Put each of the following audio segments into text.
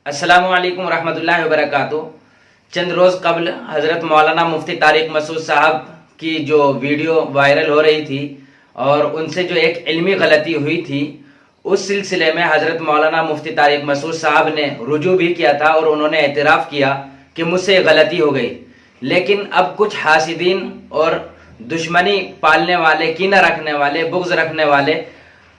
अस्सलामु अलैकुम रहमतुल्लाहि व बरकातुहू। चंद रोज़ कबल हज़रत मौलाना मुफ्ती तारिक मसूद साहब की जो वीडियो वायरल हो रही थी और उनसे जो एक इल्मी गलती हुई थी, उस सिलसिले में हज़रत मौलाना मुफ्ती तारिक मसूद साहब ने रुजू भी किया था और उन्होंने एतराफ़ किया कि मुझसे गलती हो गई। लेकिन अब कुछ हासिदीन और दुश्मनी पालने वाले, कीना रखने वाले, बुग़्ज़ रखने वाले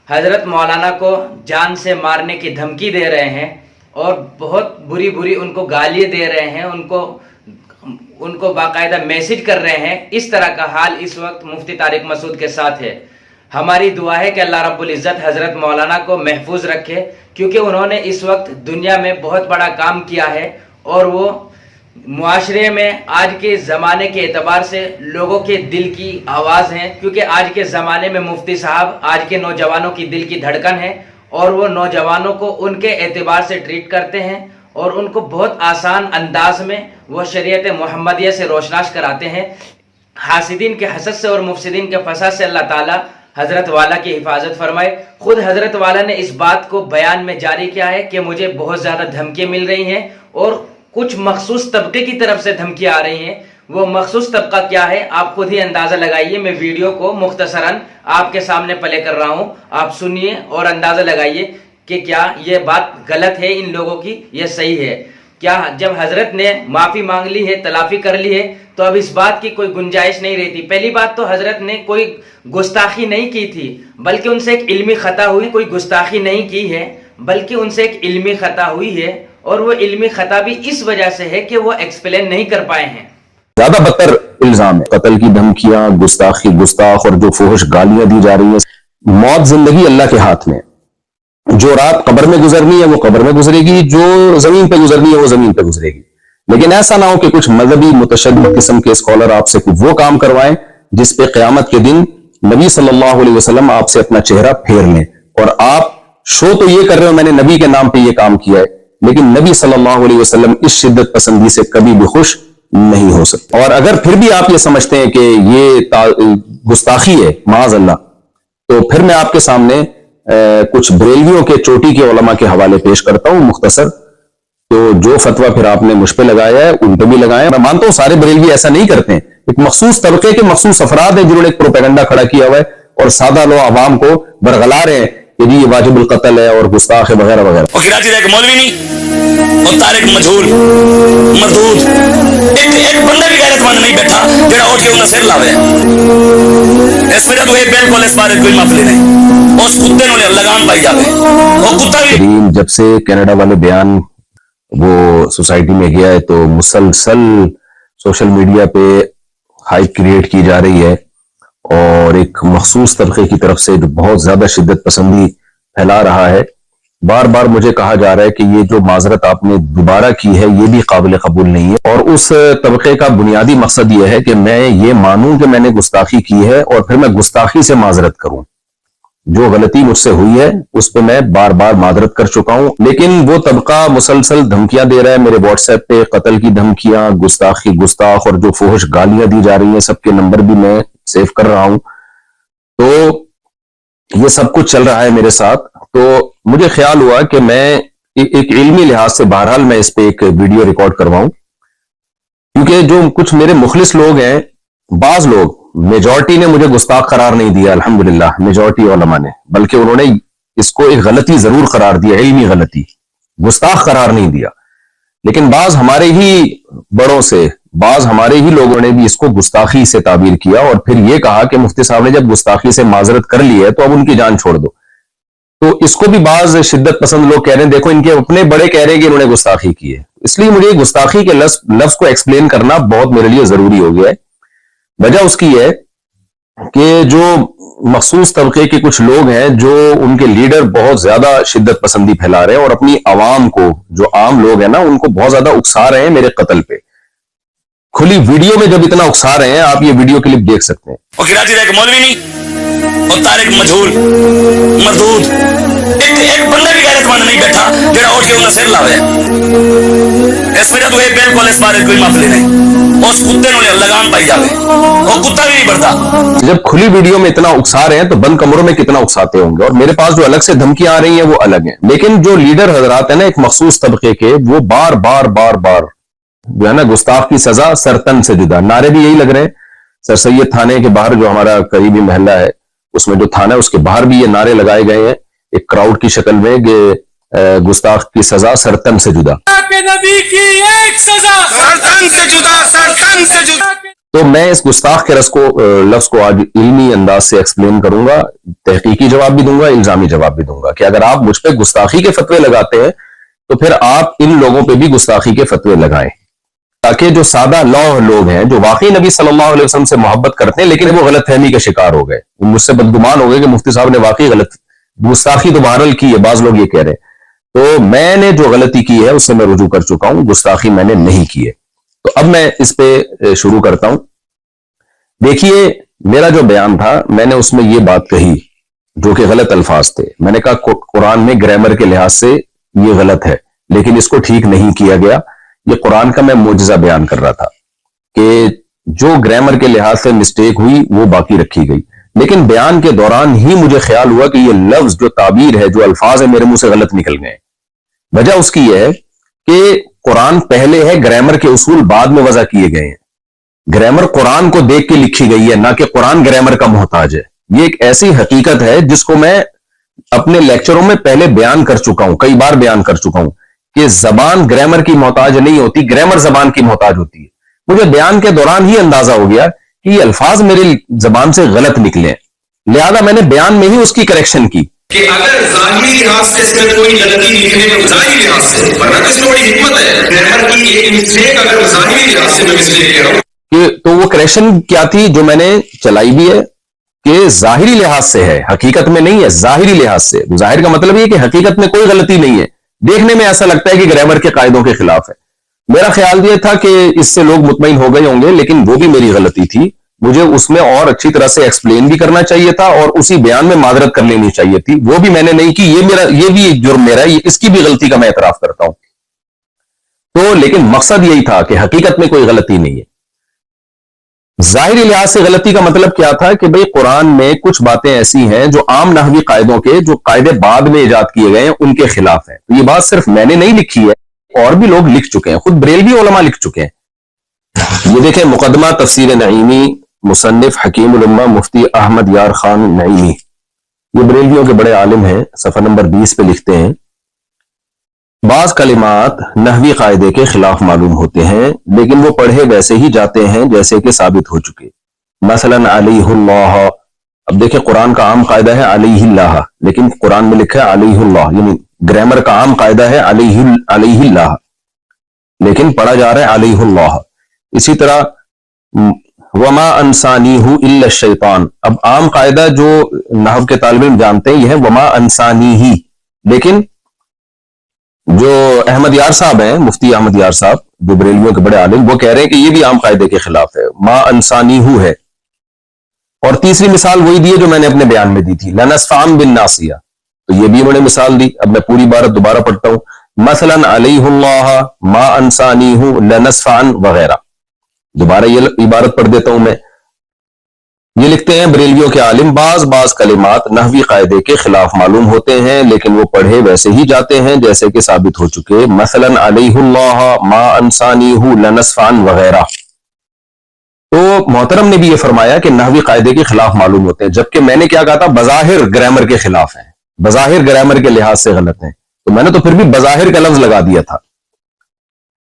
हज़रत मौलाना को जान से मारने की धमकी दे रहे हैं और बहुत बुरी बुरी उनको गालियाँ दे रहे हैं, उनको बाकायदा मैसेज कर रहे हैं। इस तरह का हाल इस वक्त मुफ्ती तारिक मसूद के साथ है। हमारी दुआ है कि अल्लाह रब्बुल इज़्ज़त हज़रत मौलाना को महफूज रखे, क्योंकि उन्होंने इस वक्त दुनिया में बहुत बड़ा काम किया है और वो मुआशरे में आज के ज़माने के एतबार से लोगों के दिल की आवाज़ हैं, क्योंकि आज के ज़माने में मुफ्ती साहब आज के नौजवानों की दिल की धड़कन है और वो नौजवानों को उनके एतबार से ट्रीट करते हैं और उनको बहुत आसान अंदाज में वो शरीयत मुहम्मदिया से रोशनाश कराते हैं। हासिदीन के हसद से और मुफसिदीन के फसाद से अल्लाह ताला हज़रत वाला की हिफाजत फरमाए। खुद हज़रत वाला ने इस बात को बयान में जारी किया है कि मुझे बहुत ज़्यादा धमकियाँ मिल रही हैं और कुछ मखसूस तबके की तरफ से धमकियाँ आ रही हैं। वो मखसूस तबका क्या है आप खुद ही अंदाज़ा लगाइए। मैं वीडियो को मुख्तसरन आपके सामने प्ले कर रहा हूँ, आप सुनिए और अंदाज़ा लगाइए कि क्या ये बात गलत है इन लोगों की, ये सही है क्या। जब हज़रत ने माफ़ी मांग ली है, तलाफ़ी कर ली है, तो अब इस बात की कोई गुंजाइश नहीं रहती। पहली बात तो हज़रत ने कोई गुस्ताखी नहीं की थी, बल्कि उनसे एक इल्मी ख़ता हुई। कोई गुस्ताखी नहीं की है, बल्कि उनसे एक इल्मी ख़ता हुई है और वो इल्मी ख़ता भी इस वजह से है कि वो एक्सप्लेन नहीं कर पाए हैं। ज्यादा बदतर इल्जाम है, कत्ल की धमकियां, गुस्ताख और जो फुहश गालियां दी जा रही हैं। मौत जिंदगी अल्लाह के हाथ में। जो रात कब्र में गुजरनी है वो कब्र में गुजरेगी, जो जमीन पे गुजरनी है वो जमीन पे गुजरेगी। लेकिन ऐसा ना हो कि कुछ मजहबी मुतशद्दिद किस्म के स्कॉलर आपसे वो काम करवाएं जिस पे क़यामत के दिन नबी सल्लल्लाहु अलैहि वसल्लम आपसे अपना चेहरा फेर लें और आप शो तो ये कर रहे हो मैंने नबी के नाम पे ये काम किया है, लेकिन नबी सल्लल्लाहु अलैहि वसल्लम इस शिद्दत पसंदी से कभी भी खुश नहीं हो सकते। और अगर फिर भी आप ये समझते हैं कि ये गुस्ताखी है माज़ अल्लाह, तो फिर मैं आपके सामने कुछ बरेलवियों के चोटी के उलमा के हवाले पेश करता हूं मुख्तसर। तो जो फतवा फिर आपने मुझ पे लगाया है उन पे भी लगाया है। मैं मानता हूं सारे बरेलवी ऐसा नहीं करते हैं, एक मखसूस तबके के मखसूस अफराद हैं जिन्होंने एक प्रोपेगेंडा खड़ा किया हुआ है और सादा लोग आवाम को बरगला रहे हैं कि जी ये वाजिबुल कत्ल है और गुस्ताख है वगैरह वगैरह। और कराची एक मौलवी नहीं और तारिक मजहूल मरदूद एक बंदा भी गैरतमंद नहीं बैठा जेड़ा उठ के उन्हें सिर लावे। इस वजह तो ये बिल्कुल इस बारे कोई मसले नहीं, उस कुत्ते ने लगाम पाई जावे। वो कुत्ता भी जब से कनाडा वाले बयान वो सोसाइटी में गया है तो मुसलसल सोशल मीडिया पे हाइप क्रिएट की जा रही है और एक मखसूस तबके की तरफ से जो बहुत ज्यादा शिद्दत पसंदी फैला रहा है। बार बार मुझे कहा जा रहा है कि ये जो माजरत आपने दोबारा की है ये भी काबिल कबूल नहीं है और उस तबके का बुनियादी मकसद ये है कि मैं ये मानूं कि मैंने गुस्ताखी की है और फिर मैं गुस्ताखी से माजरत करूं। जो गलती मुझसे हुई है उस पर मैं बार बार माजरत कर चुका हूं, लेकिन वो तबका मुसलसल धमकियां दे रहा है मेरे व्हाट्सएप पे, कत्ल की धमकियां, गुस्ताख और जो फुहश गालियां दी जा रही हैं सबके नंबर भी मैं सेव कर रहा हूं। तो ये सब कुछ चल रहा है मेरे साथ। तो मुझे ख्याल हुआ कि मैं एक इल्मी लिहाज से बहरहाल मैं इस पे एक वीडियो रिकॉर्ड करवाऊं, क्योंकि जो कुछ मेरे मुखलिस लोग हैं, बाज लोग, मेजॉरिटी ने मुझे गुस्ताख करार नहीं दिया अल्हम्दुलिल्लाह, मेजॉरिटी उलमा ने, बल्कि उन्होंने इसको एक गलती जरूर करार दिया, इल्मी गलती, गुस्ताख करार नहीं दिया। लेकिन बाज हमारे ही बड़ों से, बाज हमारे ही लोगों ने भी इसको गुस्ताखी से ताबीर किया और फिर यह कहा कि मुफ्ती साहब ने जब गुस्ताखी से माजरत कर ली है तो अब उनकी जान छोड़ दो। तो इसको भी बाज शिद्दत पसंद लोग कह रहे हैं देखो इनके अपने बड़े कह रहे हैं कि इन्होंने गुस्ताखी की है। इसलिए मुझे गुस्ताखी के लफ्ज को एक्सप्लेन करना बहुत मेरे लिए जरूरी हो गया है। वजह उसकी है कि जो मखसूस तबके के कुछ लोग हैं जो उनके लीडर बहुत ज्यादा शिद्दत पसंदी फैला रहे हैं और अपनी आवाम को, जो आम लोग हैं ना, उनको बहुत ज्यादा उकसा रहे हैं मेरे कत्ल पे। खुली वीडियो में जब इतना उकसा रहे हैं, आप ये वीडियो क्लिप देख सकते हैं। और कराची एक मौलवी नहीं और तारिक मजहूल मरदूद एक बंदा भी गैरतमंद नहीं बैठा जेड़ा उठ के उन्हें सिर लावे। اس وجہ تو یہ بالکل اس بارے کوئی معاملے نہیں. اس کتے نے لگام پائی جاوے, وہ کتا بھی نہیں بڑھتا. جب کھلی ویڈیو میں اتنا اکسا رہے ہیں تو بند کمروں میں کتنا اکساتے ہوں گے. اور میرے پاس جو الگ سے دھمکیاں آ رہی ہیں وہ الگ ہیں, لیکن جو لیڈر حضرات ہیں نا ایک مخصوص طبقے کے, وہ بار بار بار بار جو ہے نا گستاخ کی سزا سرتن سے جدا, نعرے بھی یہی لگ رہے ہیں. سر سید تھانے کے باہر جو ہمارا قریبی محلہ ہے اس میں جو تھانہ ہے اس کے باہر بھی یہ نعرے لگائے گئے ہیں ایک کراؤڈ کی شکل میں کہ گستاخ کی سزا سرتن سے جدا. نبی کی ایک سزا سرطن سے جدا, سرطن سے جدا. تو میں اس گستاخ کے لفظ کو آج علمی انداز سے ایکسپلین کروں گا, تحقیقی جواب بھی دوں گا, الزامی جواب بھی دوں گا کہ اگر آپ مجھ پہ گستاخی کے فتوے لگاتے ہیں تو پھر آپ ان لوگوں پہ بھی گستاخی کے فتوے لگائیں, تاکہ جو سادہ لوگ ہیں جو واقعی نبی صلی اللہ علیہ وسلم سے محبت کرتے ہیں لیکن وہ غلط فہمی کا شکار ہو گئے, وہ مجھ سے بدگمان ہو گئے کہ مفتی صاحب نے واقعی غلط گستاخی تو بہرحال کی ہے, بعض لوگ یہ کہہ رہے ہیں. تو میں نے جو غلطی کی ہے اس سے میں رجوع کر چکا ہوں, گستاخی میں نے نہیں کی ہے. تو اب میں اس پہ شروع کرتا ہوں. دیکھیے میرا جو بیان تھا میں نے اس میں یہ بات کہی جو کہ غلط الفاظ تھے. میں نے کہا قرآن میں گرامر کے لحاظ سے یہ غلط ہے لیکن اس کو ٹھیک نہیں کیا گیا. یہ قرآن کا میں معجزہ بیان کر رہا تھا کہ جو گرامر کے لحاظ سے مسٹیک ہوئی وہ باقی رکھی گئی, لیکن بیان کے دوران ہی مجھے خیال ہوا کہ یہ لفظ جو تعبیر ہے, جو الفاظ ہے میرے منہ سے غلط نکل گئے. وجہ اس کی یہ ہے کہ قرآن پہلے ہے, گرامر کے اصول بعد میں وضع کیے گئے ہیں. گرامر قرآن کو دیکھ کے لکھی گئی ہے, نہ کہ قرآن گرامر کا محتاج ہے. یہ ایک ایسی حقیقت ہے جس کو میں اپنے لیکچروں میں پہلے بیان کر چکا ہوں, کئی بار بیان کر چکا ہوں کہ زبان گرامر کی محتاج نہیں ہوتی, گرامر زبان کی محتاج ہوتی ہے. مجھے بیان کے دوران ہی اندازہ ہو گیا کہ یہ الفاظ میری زبان سے غلط نکلے, لہذا میں نے بیان میں ہی اس کی کریکشن کی کہ اگر ظاہری لحاظ سے اس میں کوئی غلطی لکھنے میں, ظاہری لحاظ سے, ورنہ تو اس میں بڑی حکمت ہے. گرامر کی ایک مسٹیک اگر ظاہری لحاظ سے میں مسٹیک کہہ رہا ہوں کہ تو وہ کریکشن کیا تھی جو میں نے چلائی بھی ہے کہ ظاہری لحاظ سے ہے, حقیقت میں نہیں ہے. ظاہری لحاظ سے, ظاہر کا مطلب یہ کہ حقیقت میں کوئی غلطی نہیں ہے, دیکھنے میں ایسا لگتا ہے کہ گرامر کے قاعدوں کے خلاف ہے. میرا خیال یہ تھا کہ اس سے لوگ مطمئن ہو گئے ہوں گے, لیکن وہ بھی میری غلطی تھی. مجھے اس میں اور اچھی طرح سے ایکسپلین بھی کرنا چاہیے تھا اور اسی بیان میں معذرت کر لینی چاہیے تھی, وہ بھی میں نے نہیں کی. یہ بھی ایک جرم میرا ہے, اس کی بھی غلطی کا میں اعتراف کرتا ہوں. تو لیکن مقصد یہی تھا کہ حقیقت میں کوئی غلطی نہیں ہے. ظاہری لحاظ سے غلطی کا مطلب کیا تھا کہ بھئی قرآن میں کچھ باتیں ایسی ہیں جو عام نحوی قاعدوں کے, جو قاعدے بعد میں ایجاد کیے گئے ہیں, ان کے خلاف ہیں. تو یہ بات صرف میں نے نہیں لکھی ہے, اور بھی لوگ لکھ چکے ہیں, خود بریلوی علماء لکھ چکے ہیں. یہ دیکھیں مقدمہ تفسیر نعیمی, مصنف حکیم الامہ مفتی احمد یار خان نعیمی, یہ بریلویوں کے بڑے عالم ہیں. صفحہ نمبر 20 پہ لکھتے ہیں بعض کلمات نحوی قاعدے کے خلاف معلوم ہوتے ہیں لیکن وہ پڑھے ویسے ہی جاتے ہیں جیسے کہ ثابت ہو چکے. مثلا علیہ اللہ, اب دیکھیں قرآن کا عام قاعدہ ہے علیہ اللہ, لیکن قرآن میں لکھا ہے علیہ اللہ, یعنی گرامر کا عام قاعدہ ہے علیہ اللہ, لیکن پڑھا جا رہا ہے علیہ اللہ. اسی طرح وما انسانیہ الا الشیطان, اب عام قاعدہ جو نحو کے طالب علم جانتے ہیں یہ ہے وما انسانیہ, لیکن جو احمد یار صاحب ہیں, مفتی احمد یار صاحب جو بریلویوں کے بڑے عالم, وہ کہہ رہے ہیں کہ یہ بھی عام قاعدے کے خلاف ہے, ما انسانیہ ہے. اور تیسری مثال وہی دی ہے جو میں نے اپنے بیان میں دی تھی, لنصفعن بالناصیہ, تو یہ بھی انہوں نے مثال دی. اب میں پوری عبارت دوبارہ پڑھتا ہوں, مثلا علیہ اللہ ما انسانیہ لنصفعن وغیرہ. دوبارہ یہ عبارت پڑھ دیتا ہوں میں. یہ لکھتے ہیں بریلویوں کے عالم بعض کلمات نحوی قاعدے کے خلاف معلوم ہوتے ہیں لیکن وہ پڑھے ویسے ہی جاتے ہیں جیسے کہ ثابت ہو چکے. مثلا علیہ اللہ ما انسانیہ لنصفعن وغیرہ. تو محترم نے بھی یہ فرمایا کہ نحوی قاعدے کے خلاف معلوم ہوتے ہیں, جبکہ میں نے کیا کہا تھا, بظاہر گرامر کے خلاف ہیں, بظاہر گرامر کے لحاظ سے غلط ہیں. تو میں نے تو پھر بھی بظاہر کا لفظ لگا دیا تھا.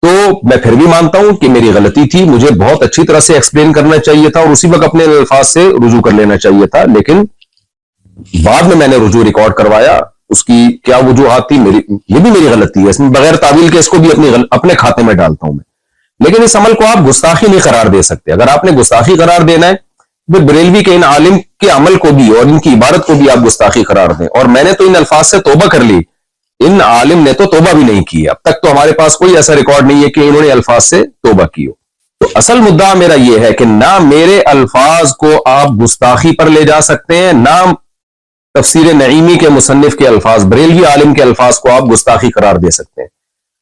تو میں پھر بھی مانتا ہوں کہ میری غلطی تھی, مجھے بہت اچھی طرح سے ایکسپلین کرنا چاہیے تھا اور اسی وقت اپنے الفاظ سے رجوع کر لینا چاہیے تھا, لیکن بعد میں نے رجوع ریکارڈ کروایا. اس کی کیا وجوہات تھی, یہ بھی میری غلطی ہے, اس میں بغیر تعویل کے اس کو بھی اپنے کھاتے میں ڈالتا ہوں میں. لیکن اس عمل کو آپ گستاخی نہیں قرار دے سکتے. اگر آپ نے گستاخی قرار دینا ہے تو بریلوی کے ان عالم کے عمل کو بھی اور ان کی عبارت کو بھی آپ گستاخی قرار دیں. اور میں نے تو ان الفاظ سے توبہ کر لی, ان عالم نے تو توبہ بھی نہیں کی. اب تک تو ہمارے پاس کوئی ایسا ریکارڈ نہیں ہے کہ انہوں نے الفاظ سے توبہ کی ہو. تو اصل مدعا میرا یہ ہے کہ نہ میرے الفاظ کو آپ گستاخی پر لے جا سکتے ہیں, نہ تفسیر نعیمی کے مصنف کے الفاظ, بریلوی عالم کے الفاظ کو آپ گستاخی قرار دے سکتے ہیں.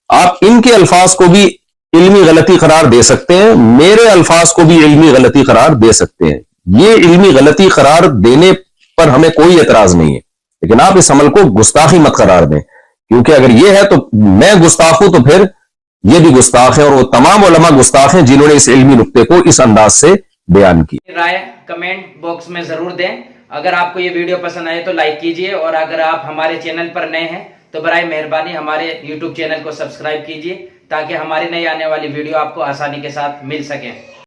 آپ ان کے الفاظ کو بھی इल्मी गलती करार दे सकते हैं, मेरे अल्फाज को भी इल्मी गलती करार दे सकते हैं। ये इल्मी गलती करार देने पर हमें कोई एतराज नहीं है, लेकिन आप इस अमल को गुस्ताखी मत करार दें, क्योंकि अगर ये है तो मैं गुस्ताख हूं तो फिर ये भी गुस्ताख है, और वो तमाम उलमा गुस्ताख हैं जिन्होंने इस इल्मी नुक्ते को इस अंदाज से बयान किया। राय कमेंट बॉक्स में जरूर दें। अगर आपको ये वीडियो पसंद आए तो लाइक कीजिए, और अगर आप हमारे चैनल पर नए हैं तो बराए मेहरबानी हमारे YouTube चैनल को सब्सक्राइब कीजिए, ताकि हमारी नई आने वाली वीडियो आपको आसानी के साथ मिल सके।